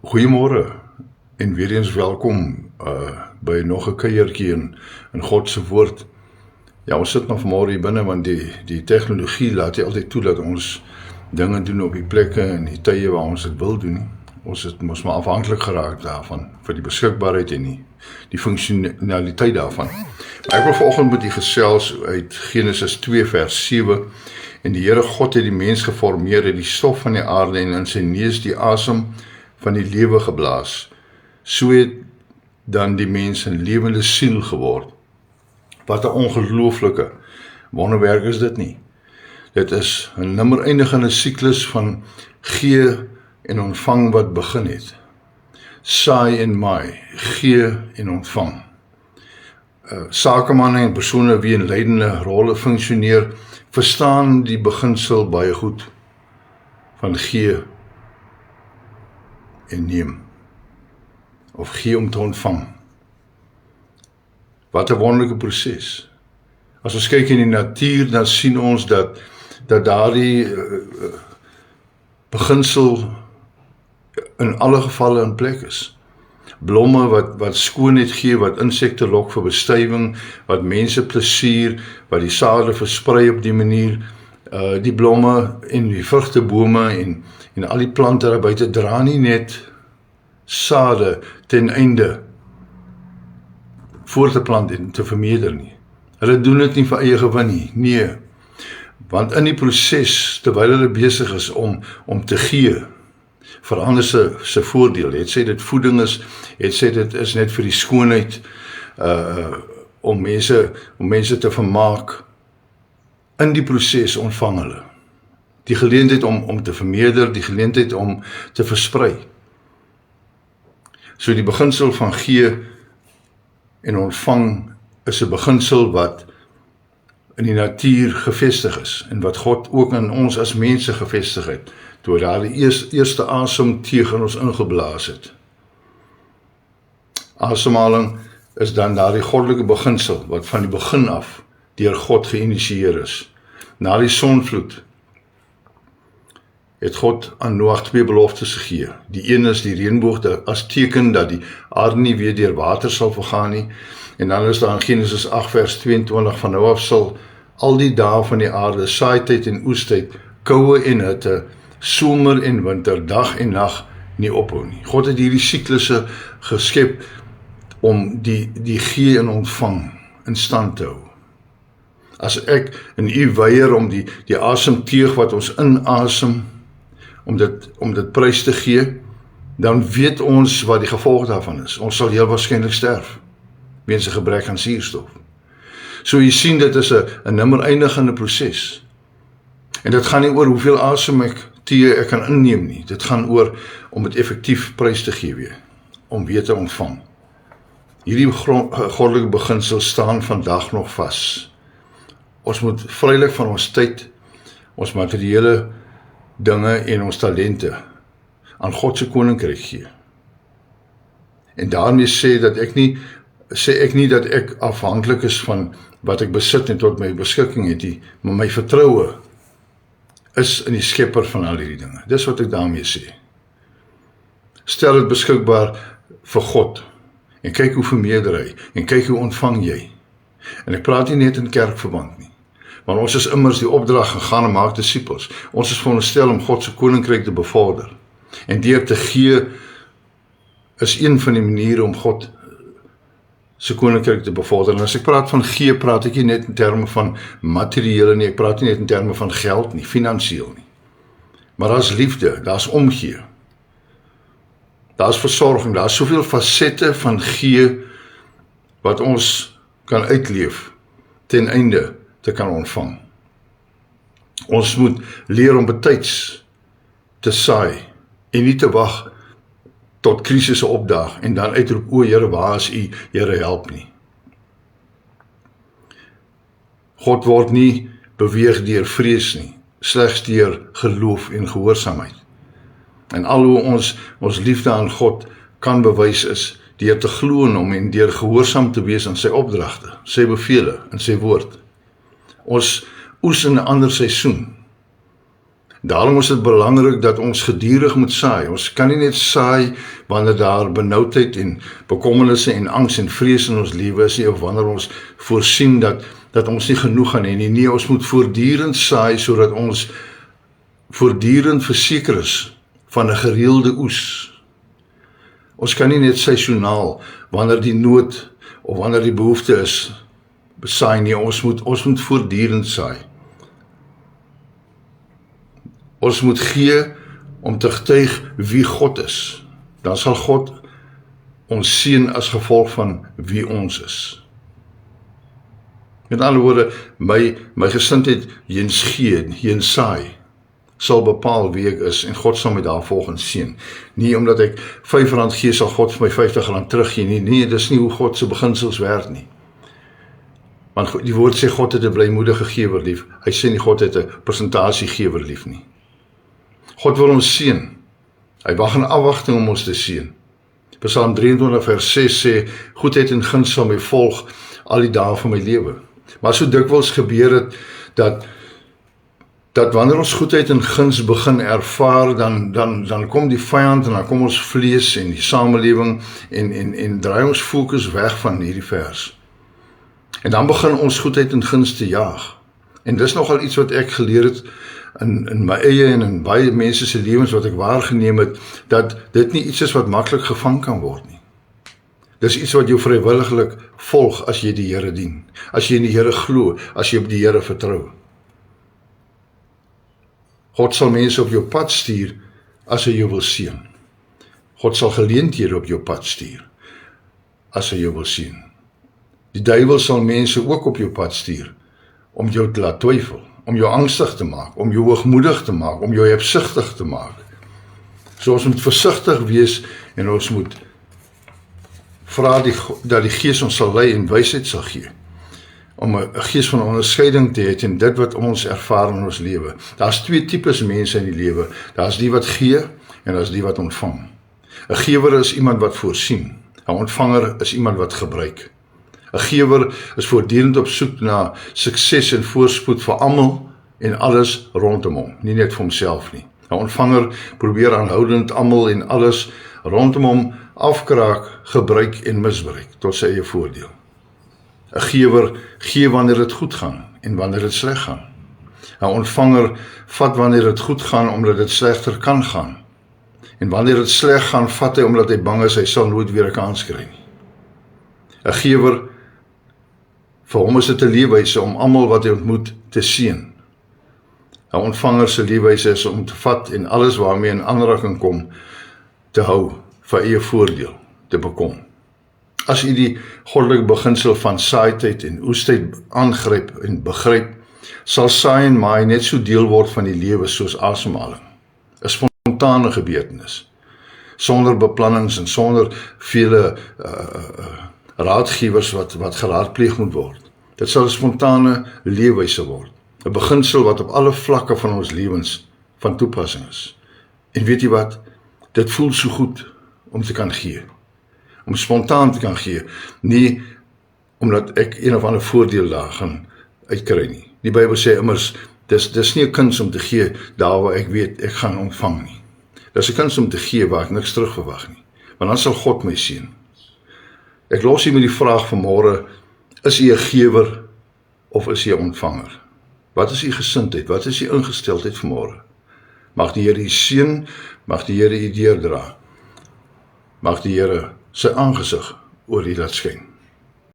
Goeiemôre en weer eens welkom by nog 'n kuiertjie in God se woord. Ja, ons sit nog vanmôre hier binne want die tegnologie laat nie altyd toe dat ons dinge doen op die plekke en die tye waar ons dit wil doen nie. Ons het mos maar afhanklik geraak daarvan vir die beskikbaarheid en die funksionaliteit daarvan. Maar ek wil vanoggend met u gesels uit Genesis 2 vers 7. En die Here God het die mens geformeer uit die stof van die aarde en in sy neus die asem van die lewe geblaas. So het dan die mens 'n lewende siel geword. Wat 'n ongelooflike wonderwerk is dit nie. Dit is 'n nimmer eindigende siklus van gee en ontvang wat begin het. Saai en maai, gee en ontvang. Sakemanne en persone wie in leidende rolle funksioneer, verstaan die beginsel baie goed van gee en neem, of gee om te ontvang. Wat 'n wonderlike proses. As ons kyk in die natuur, dan sien ons dat daardie beginsel in alle gevalle in plek is. Blomme wat skoonheid gee, wat insekte lok vir bestuiving, wat mense plesier, wat die sade versprei op die manier, die blomme en die vrugtebome en al die plante daar buite dra nie net sade ten einde voor te plant en te vermeerder nie. Hulle doen dit nie vir eie gewin nie, nee. Want in die proses, terwyl hulle besig is om te gee, vir ander se voordeel, het sê dit voeding is, het sê dit is net vir die skoonheid, om mense te vermaak, in die proses ontvang hulle. Die geleentheid om te vermeerder, die geleentheid om te versprei. So die beginsel van gee en ontvang is 'n beginsel wat in die natuur gevestig is, en wat God ook in ons as mense gevestig het, toe daar die eerste asem tegen ons ingeblaas het. Asemhaling is dan daardie goddelike beginsel, wat van die begin af deur God geïnisieer is. Na die sonvloed het God aan Noag 2 beloftes gegee. Die een is die reënboog as teken dat die aarde nie weer deur water sal vergaan nie. En dan is daar in Genesis 8 vers 22 van nou af sal al die dae van die aarde, saaityd en oestyd, koue en hitte, somer en winter, dag en nag nie ophou nie. God het hierdie siklusse geskep om die gee en ontvang in stand te hou. As ek en u weier om die asemteug wat ons inasem, om dit prys te gee, dan weet ons wat die gevolg daarvan is. Ons sal heel waarskynlik sterf, weens 'n gebrek aan suurstof. So jy sien, dit is 'n nimmer eindigende proses. En dit gaan nie oor hoeveel asem ek kan inneem nie. Dit gaan oor om dit effektief prys te gee weer, om weer te ontvang. Hierdie goddelike beginsel staan vandag nog vas. Ons moet vrylik van ons tyd, ons materiële dinge en ons talente aan God se koninkryk gee. En daarmee sê ek nie dat ek afhanklik is van wat ek besit en tot my beskikking het nie, maar my vertroue is in die skepper van al hierdie dinge. Dis wat ek daarmee sê. Stel dit beskikbaar vir God, en kyk hoe vermeerder hy, en kyk hoe ontvang jy. En ek praat nie net in kerkverband nie, want ons is immers die opdrag gegaan en maak disippels. Ons is veronderstel om God se koninkryk te bevorder. En deur te gee is een van die maniere om God se koninkryk te bevorder. En as ek praat van gee, praat ek nie net in terme van materiële nie, ek praat nie net in terme van geld nie, finansiëel nie. Maar daar's liefde, daar's omgee. Daar's versorging, daar's soveel fasette van gee wat ons kan uitleef ten einde te kan ontvang. Ons moet leer om betyds te saai en nie te wag tot krisisse opdaag en dan uitroep, o Here, waar is u? Here, help nie. God word nie beweeg deur vrees nie, slegs deur geloof en gehoorsaamheid. En al hoe ons liefde aan God kan bewys is deur te glo in hom en deur gehoorsaam te wees aan sy opdragte, sy bevele en sy woord. Ons oes in 'n ander seisoen. Daarom is dit belangrik dat ons gedurig moet saai. Ons kan nie net saai wanneer daar benoudheid en bekommernisse en angs en vrees in ons lewe is nie, of wanneer ons voorsien dat ons nie genoeg gaan hê nie. Nee, ons moet voortdurend saai sodat ons voortdurend verseker is van 'n gereelde oes. Ons kan nie net seisonaal wanneer die nood of wanneer die behoefte is saai nie. Ons moet voortdurend saai. Ons moet gee om te getuig wie God is. Dan sal God ons seën as gevolg van wie ons is. Met ander woorde, my gesindheid heens gee, heens saai, sal bepaal wie ek is en God sal my daarvolgens seën. Nie omdat ek R5 gee, sal God vir my R50 teruggee nie. Nee, dis nie hoe God se beginsels werk nie. Want die woord sê God het 'n blymoedige gewer lief. Hy sê nie God het 'n persentasie gewer lief nie. God wil ons seën. Hy wag in afwagting om ons te seën. Psalm 23 vers 6 sê, goedheid en guns sal my volg al die dae van my lewe. Maar so dikwels gebeur het dat wanneer ons goedheid en guns begin ervaar, dan kom die vyand en dan kom ons vlees en die samelewing en draai ons fokus weg van hierdie vers. En dan begin ons goedheid en guns te jaag. En dis nogal iets wat ek geleer het in my eie en in baie mense se lewens wat ek waargeneem het, dat dit nie iets is wat maklik gevang kan word nie. Dis iets wat jou vrywilliglik volg as jy die Here dien, as jy in die Here glo, as jy op die Here vertrou. God sal mense op jou pad stuur as hy jou wil seën. God sal geleenthede op jou pad stuur as hy jou wil seën. Die duiwel sal mense ook op jou pad stuur om jou te laat twyfel, om jou angstig te maak, om jou hoogmoedig te maak, om jou hebsugtig te maak. So ons moet versigtig wees en ons moet vra dat die Gees ons sal lei en wysheid sal gee, om 'n gees van onderskeiding te hê en dit wat ons ervaar in ons lewe. Daar's twee tipes mense in die lewe. Daar's die wat gee en daar's die wat ontvang. 'n Gewer is iemand wat voorsien. 'n Ontvanger is iemand wat gebruik. 'n Gewer is voortdurend op soek na sukses en voorspoed vir almal en alles rondom hom, nie net vir homself nie. 'n Ontvanger probeer aanhoudend almal en alles rondom hom afkraak, gebruik en misbruik tot sy eie voordeel. 'n Gewer gee wanneer dit goed gaan en wanneer dit sleg gaan. 'n Ontvanger vat wanneer dit goed gaan omdat dit slegter kan gaan. En wanneer dit sleg gaan, vat hy omdat hy bang is hy sal nooit weer 'n kans kry nie. 'n Gewer, vir hom is dit 'n leefwyse om almal wat hy ontmoet te seën. 'n Ontvanger se leefwyse is om te vat en alles waarmee in aanraking kom te hou vir eie voordeel te bekom. As u die goddelike beginsel van saaityd en oestyd aangryp en begryp, sal saai en maai net so deel word van die lewe soos asemhaling. 'n Spontane gebeurtenis, sonder beplannings en sonder vele raadgewers wat geraadpleeg moet word. Dit sal 'n spontane leefwyse word, 'n beginsel wat op alle vlakke van ons lewens van toepassing is. En weet jy wat? Dit voel so goed om te kan gee, om spontaan te kan gee, nie omdat ek een of ander voordeel daar gaan uitkry nie. Die Bybel sê immers, dis nie 'n kuns om te gee daar waar ek weet ek gaan ontvang nie. Dis 'n kuns om te gee waar ek niks terug verwag nie, want dan sal God my seën. Ek los hier met die vraag vanmôre, is u 'n gewer of is u 'n ontvanger? Wat is u gesindheid? Wat is u ingesteldheid vanmôre? Mag die Here u seën, mag die Here u deurdra. Mag die Here sy aangesig oor u laat skyn.